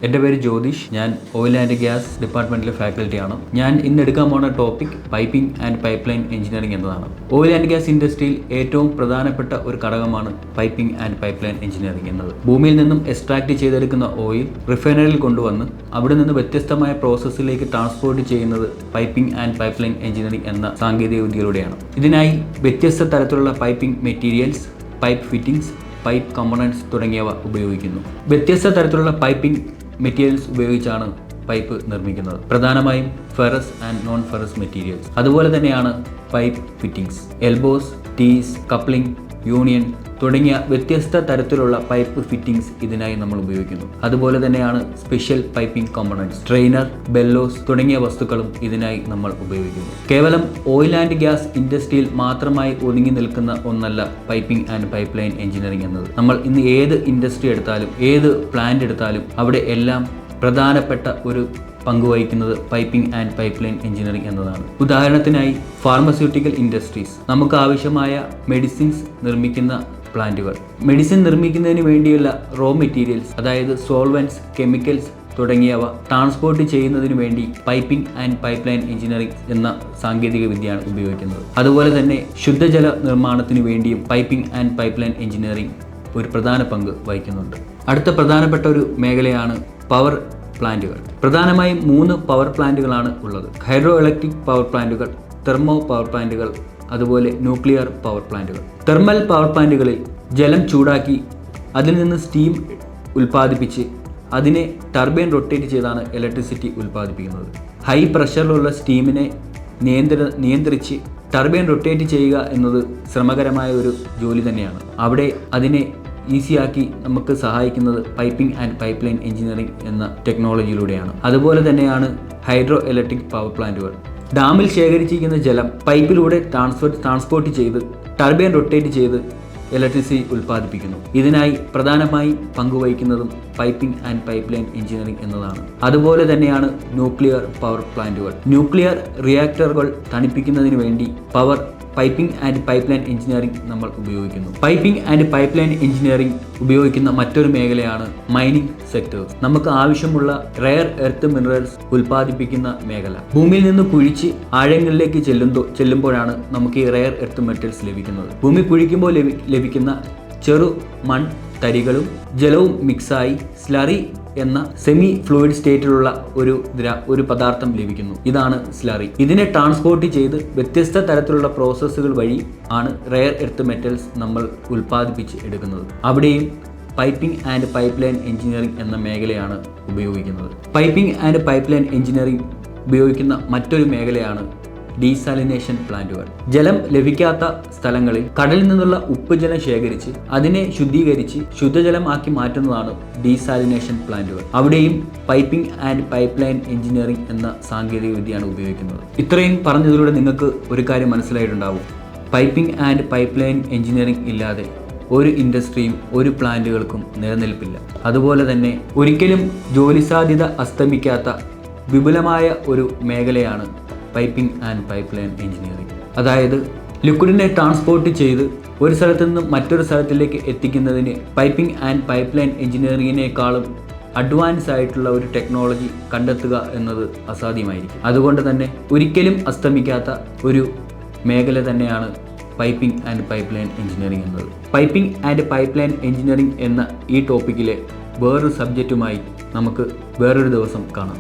എൻ്റെ പേര് ജ്യോതിഷ്. ഞാൻ ഓയിൽ ആൻഡ് ഗ്യാസ് ഡിപ്പാർട്ട്മെൻറ്റിലെ ഫാക്കൽറ്റിയാണ്. ഞാൻ ഇന്ന് എടുക്കാൻ പോകുന്ന topic piping and pipe line engineering എന്നതാണ്. ഓയിൽ ആൻഡ് ഗ്യാസ് ഇൻഡസ്ട്രിയിൽ ഏറ്റവും പ്രധാനപ്പെട്ട ഒരു ഘടകമാണ് piping and pipe line engineering എന്നത്. ഭൂമിയിൽ നിന്നും എക്സ്ട്രാക്ട് ചെയ്തെടുക്കുന്ന ഓയിൽ റിഫൈനറിയിൽ കൊണ്ടുവന്ന് അവിടെ നിന്ന് വ്യത്യസ്തമായ പ്രോസസ്സിലേക്ക് ട്രാൻസ്പോർട്ട് ചെയ്യുന്നത് piping and pipe line engineering എന്ന സാങ്കേതിക വിദ്യയിലൂടെയാണ്. ഇതിനായി വ്യത്യസ്ത തരത്തിലുള്ള piping materials, pipe fittings, pipe components തുടങ്ങിയവ ഉപയോഗിക്കുന്നു. വ്യത്യസ്ത തരത്തിലുള്ള പൈപ്പിംഗ് മെറ്റീരിയൽസ് ഉപയോഗിച്ചാണ് പൈപ്പ് നിർമ്മിക്കുന്നത്. പ്രധാനമായും ferrous and non ferrous materials. അതുപോലെ തന്നെയാണ് pipe fittings, elbows, tees, coupling, union തുടങ്ങിയ വ്യത്യസ്ത തരത്തിലുള്ള പൈപ്പ് ഫിറ്റിംഗ്സ് ഇതിനായി നമ്മൾ ഉപയോഗിക്കുന്നു. അതുപോലെ തന്നെയാണ് special piping components, strainer, bellows തുടങ്ങിയ വസ്തുക്കളും ഇതിനായി നമ്മൾ ഉപയോഗിക്കുന്നു. കേവലം ഓയിൽ ആൻഡ് ഗ്യാസ് ഇൻഡസ്ട്രിയിൽ മാത്രമായി ഒതുങ്ങി നിൽക്കുന്ന ഒന്നല്ല piping and pipe line engineering എന്നത്. നമ്മൾ ഇന്ന് ഏത് ഇൻഡസ്ട്രി എടുത്താലും ഏത് പ്ലാന്റ് എടുത്താലും അവിടെ എല്ലാം പ്രധാനപ്പെട്ട ഒരു പങ്കുവഹിക്കുന്നത് piping and pipe line engineering എന്നതാണ്. ഉദാഹരണത്തിനായി ഫാർമസ്യൂട്ടിക്കൽ ഇൻഡസ്ട്രീസ്, നമുക്ക് ആവശ്യമായ മെഡിസിൻസ് നിർമ്മിക്കുന്ന പ്ലാന്റുകൾ, മെഡിസിൻ നിർമ്മിക്കുന്നതിന് വേണ്ടിയുള്ള റോ മെറ്റീരിയൽസ് അതായത് സോൾവെന്റ്സ്, കെമിക്കൽസ് തുടങ്ങിയവ ട്രാൻസ്പോർട്ട് ചെയ്യുന്നതിന് വേണ്ടി piping and pipe line engineering എന്ന സാങ്കേതിക വിദ്യയാണ് ഉപയോഗിക്കുന്നത്. അതുപോലെ തന്നെ ശുദ്ധജല നിർമ്മാണത്തിന് വേണ്ടിയും piping and pipe line engineering ഒരു പ്രധാന പങ്ക് വഹിക്കുന്നുണ്ട്. അടുത്ത പ്രധാനപ്പെട്ട ഒരു മേഖലയാണ് പവർ പ്ലാന്റുകൾ. പ്രധാനമായും 3 പവർ പ്ലാന്റുകളാണ് ഉള്ളത്: ഹൈഡ്രോ ഇലക്ട്രിക് പവർ പ്ലാന്റുകൾ, തെർമോ പവർ പ്ലാന്റുകൾ, അതുപോലെ ന്യൂക്ലിയർ പവർ പ്ലാന്റുകൾ. തെർമൽ പവർ പ്ലാന്റുകളിൽ ജലം ചൂടാക്കി അതിൽ നിന്ന് സ്റ്റീം ഉൽപ്പാദിപ്പിച്ച് അതിനെ ടർബൈൻ റൊട്ടേറ്റ് ചെയ്താണ് ഇലക്ട്രിസിറ്റി ഉൽപ്പാദിപ്പിക്കുന്നത്. ഹൈ പ്രഷറിലുള്ള സ്റ്റീമിനെ നിയന്ത്രിച്ച് ടർബൈൻ റൊട്ടേറ്റ് ചെയ്യുക എന്നത് ശ്രമകരമായ ഒരു ജോലി തന്നെയാണ്. അവിടെ അതിനെ ഈസിയാക്കി നമുക്ക് സഹായിക്കുന്നത് piping and pipe line engineering എന്ന ടെക്നോളജിയിലൂടെയാണ്. അതുപോലെ തന്നെയാണ് ഹൈഡ്രോ ഇലക്ട്രിക് പവർ പ്ലാന്റുകൾ. ഡാമിൽ ശേഖരിച്ചിരിക്കുന്ന ജലം പൈപ്പിലൂടെ ട്രാൻസ്പോർട്ട് ചെയ്ത് ടർബൈൻ റൊട്ടേറ്റ് ചെയ്ത് ഇലക്ട്രിസിറ്റി ഉൽപ്പാദിപ്പിക്കുന്നു. ഇതിനായി പ്രധാനമായും പങ്കുവഹിക്കുന്നതും piping and pipe line engineering എന്നതാണ്. അതുപോലെ തന്നെയാണ് ന്യൂക്ലിയർ പവർ പ്ലാന്റുകൾ. ന്യൂക്ലിയർ റിയാക്ടറുകൾ തണുപ്പിക്കുന്നതിന് വേണ്ടി piping and pipe line engineering നമ്മൾ ഉപയോഗിക്കുന്നു. Piping and pipe line engineering ഉപയോഗിക്കുന്ന മറ്റൊരു മേഖലയാണ് മൈനിങ് സെക്ടേഴ്സ്. നമുക്ക് ആവശ്യമുള്ള റെയർ എർത്ത് മിനറൽസ് ഉൽപ്പാദിപ്പിക്കുന്ന മേഖല. ഭൂമിയിൽ നിന്ന് കുഴിച്ച് ആഴങ്ങളിലേക്ക് ചെല്ലുമ്പോഴാണ് നമുക്ക് ഈ റെയർ എർത്ത് മെറ്റൽസ് ലഭിക്കുന്നത്. ഭൂമി കുഴിക്കുമ്പോൾ ലഭിക്കുന്ന ചെറു മൺ തരികളും ജലവും മിക്സായി സ്ലറി എന്ന സെമി ഫ്ലൂയിഡ് സ്റ്റേറ്റിലുള്ള ഒരു പദാർത്ഥം ലഭിക്കുന്നു. ഇതാണ് സ്ലറി. ഇതിനെ ട്രാൻസ്പോർട്ട് ചെയ്ത് വ്യത്യസ്ത തരത്തിലുള്ള പ്രോസസ്സുകൾ വഴി ആണ് റെയർ എർത്ത് മെറ്റൽസ് നമ്മൾ ഉൽപ്പാദിപ്പിച്ച് എടുക്കുന്നത്. അവിടെയും piping and pipe line engineering എന്ന മേഖലയാണ് ഉപയോഗിക്കുന്നത്. Piping and pipe line engineering ഉപയോഗിക്കുന്ന മറ്റൊരു മേഖലയാണ് ഡീസാലിനേഷൻ പ്ലാന്റുകൾ. ജലം ലഭിക്കാത്ത സ്ഥലങ്ങളിൽ കടലിൽ നിന്നുള്ള ഉപ്പ് ജലം ശേഖരിച്ച് അതിനെ ശുദ്ധീകരിച്ച് ശുദ്ധജലം ആക്കി മാറ്റുന്നതാണ് ഡീസാലിനേഷൻ പ്ലാന്റുകൾ. അവിടെയും piping and pipe line engineering എന്ന സാങ്കേതിക വിദ്യയാണ് ഉപയോഗിക്കുന്നത്. ഇത്രയും പറഞ്ഞതിലൂടെ നിങ്ങൾക്ക് ഒരു കാര്യം മനസ്സിലായിട്ടുണ്ടാവും: piping and pipe line engineering ഇല്ലാതെ ഒരു ഇൻഡസ്ട്രിയും ഒരു പ്ലാന്റുകൾക്കും നിലനിൽപ്പില്ല. അതുപോലെ തന്നെ ഒരിക്കലും ജോലി സാധ്യത അസ്തമിക്കാത്ത വിപുലമായ ഒരു മേഖലയാണ് piping and pipe line engineering. അതായത് ലിക്വിഡിനെ ട്രാൻസ്പോർട്ട് ചെയ്ത് ഒരു സ്ഥലത്തു നിന്നും മറ്റൊരു സ്ഥലത്തിലേക്ക് എത്തിക്കുന്നതിന് പൈപ്പിംഗ് ആൻഡ് പൈപ്പ് ലൈൻ എഞ്ചിനീയറിംഗിനേക്കാളും അഡ്വാൻസ് ആയിട്ടുള്ള ഒരു ടെക്നോളജി കണ്ടെത്തുക എന്നത് അസാധ്യമായിരിക്കും. അതുകൊണ്ട് തന്നെ ഒരിക്കലും അസ്തമിക്കാത്ത ഒരു മേഖല തന്നെയാണ് piping and pipe line engineering എന്നത്. Piping and pipe line engineering എന്ന ഈ ടോപ്പിക്കിലെ വേറൊരു സബ്ജക്റ്റുമായി നമുക്ക് വേറൊരു ദിവസം കാണാം.